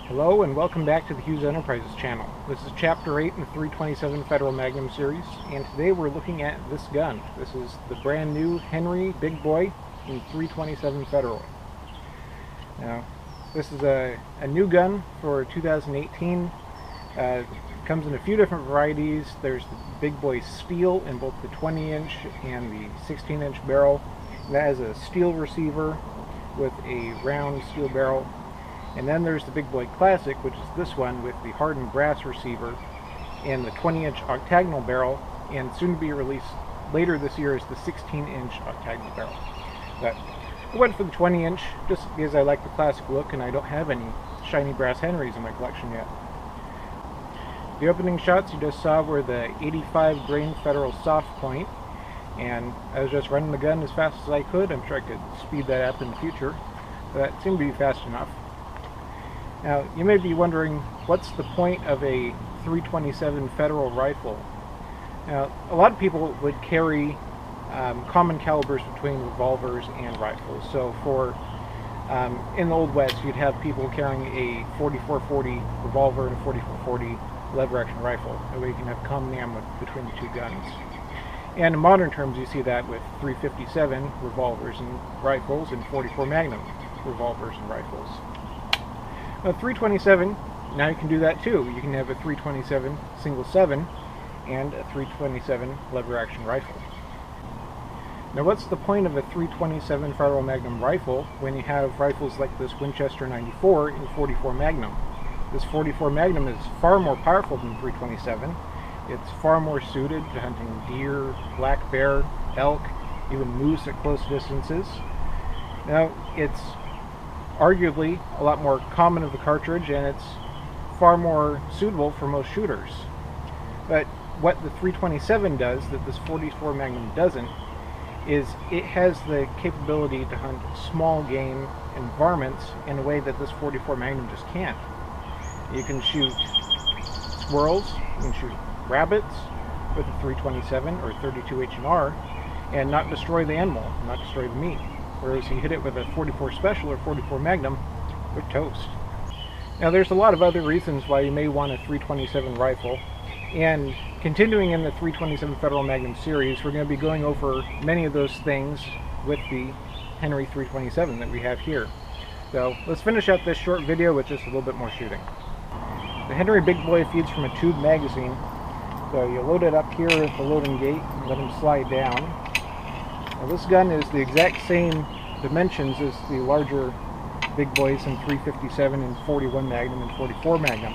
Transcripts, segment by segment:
Hello and welcome back to the Hughes Enterprises channel. This is Chapter 8 in the 327 Federal Magnum series, and today we're looking at this gun. This is the brand new Henry Big Boy in 327 Federal. Now, this is a new gun for 2018. Comes in a few different varieties. There's the Big Boy Steel in both the 20-inch and the 16-inch barrel. That has a steel receiver with a round steel barrel. And then there's the Big Boy Classic, which is this one with the hardened brass receiver and the 20-inch octagonal barrel, and soon to be released later this year is the 16-inch octagonal barrel. But I went for the 20-inch just because I like the classic look and I don't have any shiny brass Henrys in my collection yet. The opening shots you just saw were the 85 grain Federal soft point, and I was just running the gun as fast as I could. I'm sure I could speed that up in the future, but that seemed to be fast enough. Now, you may be wondering, what's the point of a 327 Federal rifle? Now, a lot of people would carry common calibers between revolvers and rifles. So in the Old West, you'd have people carrying a 4440 revolver and a 4440 lever-action rifle. That way you can have common ammo between the two guns. And in modern terms, you see that with 357 revolvers and rifles and 44 Magnum revolvers and rifles. A 327, now you can do that too. You can have a 327 single 7 and a 327 lever action rifle. Now what's the point of a 327 Federal Magnum rifle when you have rifles like this Winchester 94 and 44 Magnum? This 44 Magnum is far more powerful than 327. It's far more suited to hunting deer, black bear, elk, even moose at close distances. Now it's arguably a lot more common of the cartridge, and it's far more suitable for most shooters. But what the 327 does that this 44 Magnum doesn't is it has the capability to hunt small game environments in a way that this 44 Magnum just can't. You can shoot squirrels, you can shoot rabbits with a 327 or 32 H&R and not destroy the animal, not destroy the meat. Whereas you hit it with a 44 Special or 44 Magnum, they're toast. Now there's a lot of other reasons why you may want a 327 rifle, and continuing in the 327 Federal Magnum series, we're going to be going over many of those things with the Henry 327 that we have here. So let's finish up this short video with just a little bit more shooting. The Henry Big Boy feeds from a tube magazine, so you load it up here at the loading gate and let him slide down. Now this gun is the exact same dimensions as the larger Big Boys in 357 and 41 Magnum and 44 Magnum.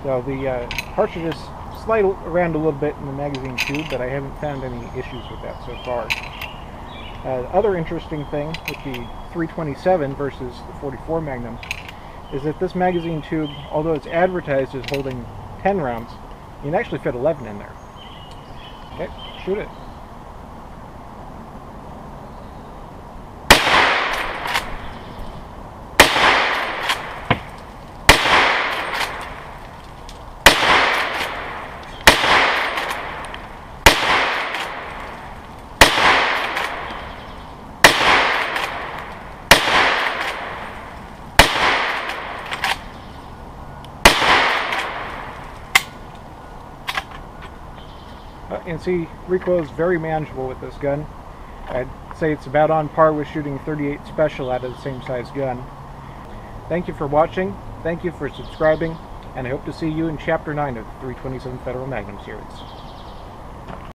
So the cartridges slide around a little bit in the magazine tube, but I haven't found any issues with that so far. The other interesting thing with the 327 versus the 44 Magnum is that this magazine tube, although it's advertised as holding 10 rounds, you can actually fit 11 in there. Okay, shoot it. And see, recoil is very manageable with this gun. I'd say it's about on par with shooting 38 Special out of the same size gun. Thank you for watching, thank you for subscribing, and I hope to see you in Chapter 9 of the 327 Federal Magnum series.